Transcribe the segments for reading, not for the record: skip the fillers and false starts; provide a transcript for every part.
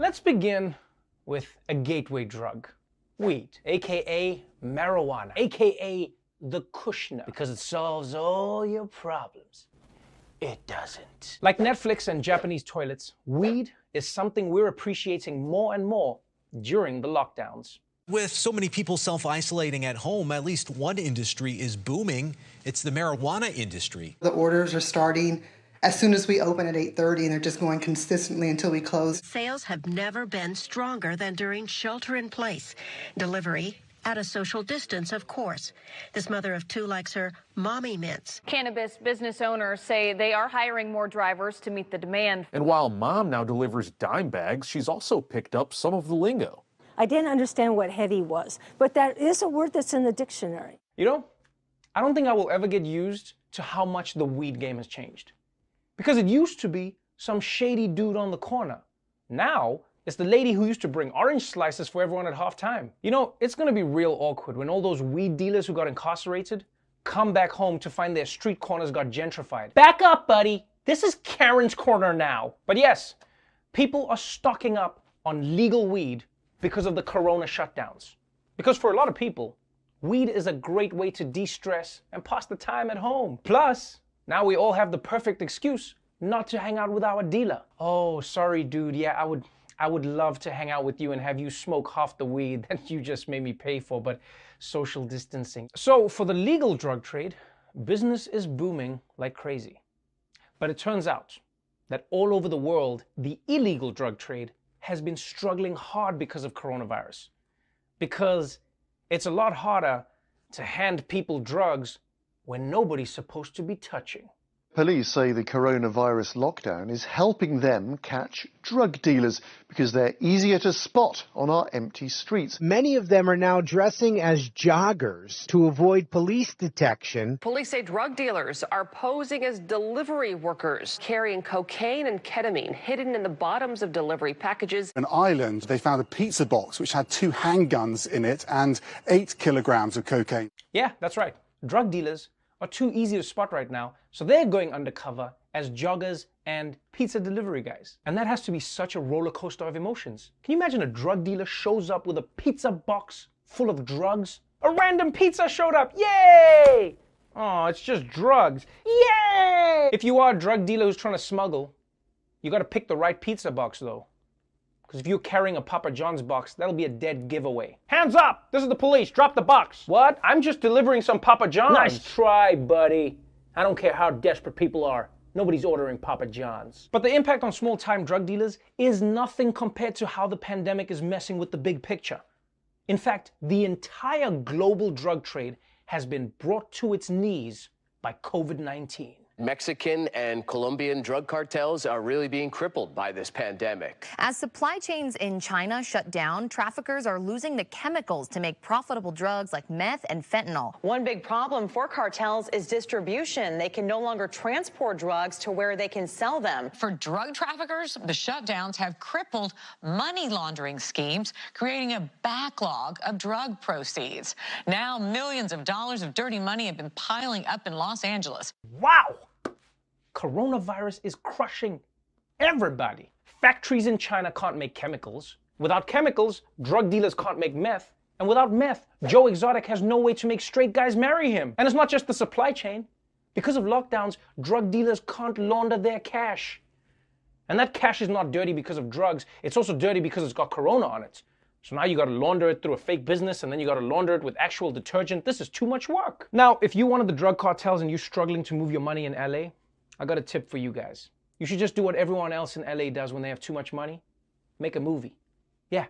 Let's begin with a gateway drug. Weed, aka marijuana, aka the Kushner, because it solves all your problems. It doesn't. Like Netflix and Japanese toilets, weed is something we're appreciating more and more during the lockdowns. With so many people self-isolating at home, at least one industry is booming. It's the marijuana industry. The orders are starting as soon as we open at 8:30, and they're just going consistently until we close. Sales have never been stronger than during shelter in place. Delivery at a social distance, of course. This mother of two likes her mommy mints. Cannabis business owners say they are hiring more drivers to meet the demand. And while mom now delivers dime bags, she's also picked up some of the lingo. I didn't understand what heady was, but that is a word that's in the dictionary. You know, I don't think I will ever get used to how much the weed game has changed. Because it used to be some shady dude on the corner. Now, it's the lady who used to bring orange slices for everyone at halftime. You know, it's gonna be real awkward when all those weed dealers who got incarcerated come back home to find their street corners got gentrified. Back up, buddy. This is Karen's corner now. But yes, people are stocking up on legal weed because of the corona shutdowns. Because for a lot of people, weed is a great way to de-stress and pass the time at home. Plus, now we all have the perfect excuse not to hang out with our dealer. Oh, sorry, dude. Yeah, I would love to hang out with you and have you smoke half the weed that you just made me pay for, but social distancing. So for the legal drug trade, business is booming like crazy. But it turns out that all over the world, the illegal drug trade has been struggling hard because of coronavirus. Because it's a lot harder to hand people drugs when nobody's supposed to be touching. Police say the coronavirus lockdown is helping them catch drug dealers because they're easier to spot on our empty streets. Many of them are now dressing as joggers to avoid police detection. Police say drug dealers are posing as delivery workers, carrying cocaine and ketamine hidden in the bottoms of delivery packages. In Ireland, they found a pizza box which had 2 handguns in it and 8 kilograms of cocaine. Yeah, that's right. Drug dealers are too easy to spot right now, so they're going undercover as joggers and pizza delivery guys. And that has to be such a roller coaster of emotions. Can you imagine a drug dealer shows up with a pizza box full of drugs? A random pizza showed up, yay! Oh, it's just drugs, yay! If you are a drug dealer who's trying to smuggle, you gotta pick the right pizza box though. Because if you're carrying a Papa John's box, that'll be a dead giveaway. Hands up! This is the police. Drop the box. What? I'm just delivering some Papa John's. Nice try, buddy. I don't care how desperate people are. Nobody's ordering Papa John's. But the impact on small-time drug dealers is nothing compared to how the pandemic is messing with the big picture. In fact, the entire global drug trade has been brought to its knees by COVID-19. Mexican and Colombian drug cartels are really being crippled by this pandemic. As supply chains in China shut down, traffickers are losing the chemicals to make profitable drugs like meth and fentanyl. One big problem for cartels is distribution. They can no longer transport drugs to where they can sell them. For drug traffickers, the shutdowns have crippled money laundering schemes, creating a backlog of drug proceeds. Now, millions of dollars of dirty money have been piling up in Los Angeles. Wow! Coronavirus is crushing everybody. Factories in China can't make chemicals. Without chemicals, drug dealers can't make meth. And without meth, Joe Exotic has no way to make straight guys marry him. And it's not just the supply chain. Because of lockdowns, drug dealers can't launder their cash. And that cash is not dirty because of drugs. It's also dirty because it's got corona on it. So now you gotta launder it through a fake business, and then you gotta launder it with actual detergent. This is too much work. Now, if you're one of the drug cartels and you're struggling to move your money in LA, I got a tip for you guys. You should just do what everyone else in LA does when they have too much money. Make a movie. Yeah,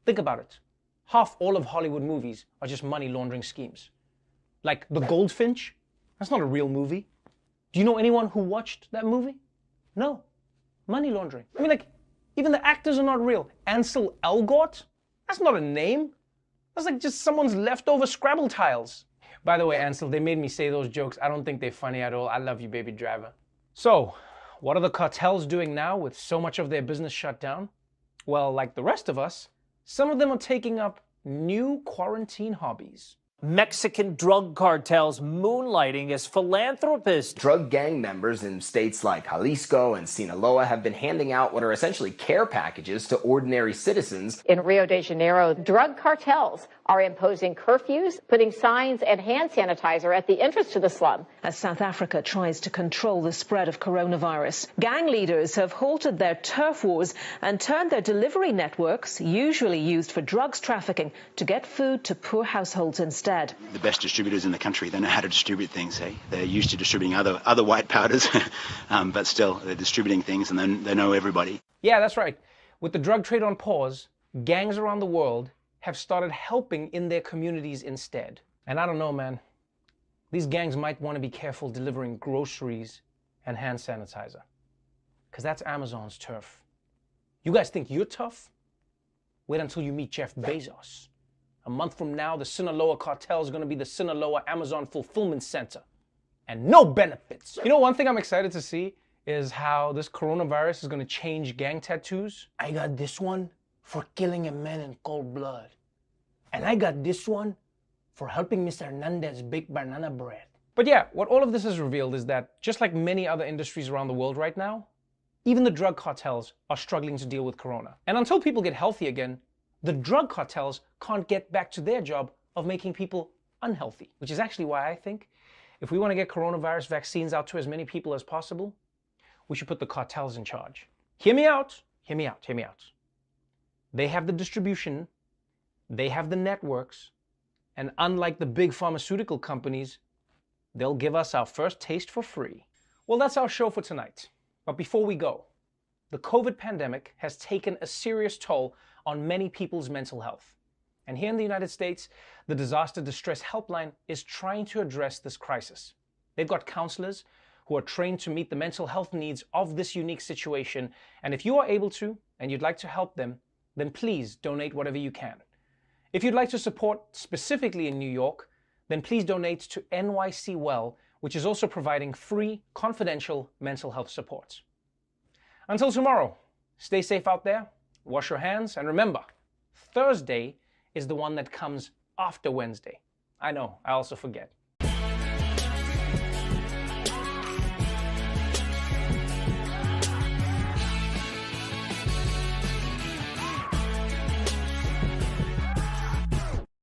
think about it. Half all of Hollywood movies are just money laundering schemes. Like The Goldfinch, that's not a real movie. Do you know anyone who watched that movie? No. Money laundering. I mean, like, even the actors are not real. Ansel Elgort? That's not a name. That's like just someone's leftover Scrabble tiles. By the way, Ansel, they made me say those jokes. I don't think they're funny at all. I love you, baby driver. So, what are the cartels doing now with so much of their business shut down? Well, like the rest of us, some of them are taking up new quarantine hobbies. Mexican drug cartels moonlighting as philanthropists. Drug gang members in states like Jalisco and Sinaloa have been handing out what are essentially care packages to ordinary citizens. In Rio de Janeiro, drug cartels are imposing curfews, putting signs and hand sanitizer at the entrance to the slum. As South Africa tries to control the spread of coronavirus, gang leaders have halted their turf wars and turned their delivery networks, usually used for drugs trafficking, to get food to poor households instead. The best distributors in the country, they know how to distribute things, eh? They're used to distributing other white powders, but still, they're distributing things and they know everybody. Yeah, that's right. With the drug trade on pause, gangs around the world have started helping in their communities instead. And I don't know, man. These gangs might want to be careful delivering groceries and hand sanitizer, because that's Amazon's turf. You guys think you're tough? Wait until you meet Jeff Bezos. A month from now, the Sinaloa cartel is going to be the Sinaloa Amazon Fulfillment Center. And no benefits. You know, one thing I'm excited to see is how this coronavirus is going to change gang tattoos. I got this one for killing a man in cold blood. And I got this one for helping Mr. Hernandez bake banana bread. But yeah, what all of this has revealed is that just like many other industries around the world right now, even the drug cartels are struggling to deal with corona. And until people get healthy again, the drug cartels can't get back to their job of making people unhealthy, which is actually why I think if we want to get coronavirus vaccines out to as many people as possible, we should put the cartels in charge. Hear me out, hear me out, hear me out. They have the distribution, they have the networks, and unlike the big pharmaceutical companies, they'll give us our first taste for free. Well, that's our show for tonight. But before we go, the COVID pandemic has taken a serious toll on many people's mental health. And here in the United States, the Disaster Distress Helpline is trying to address this crisis. They've got counselors who are trained to meet the mental health needs of this unique situation. And if you are able to, and you'd like to help them, then please donate whatever you can. If you'd like to support specifically in New York, then please donate to NYC Well, which is also providing free, confidential mental health support. Until tomorrow, stay safe out there, wash your hands, and remember, Thursday is the one that comes after Wednesday. I know, I also forget.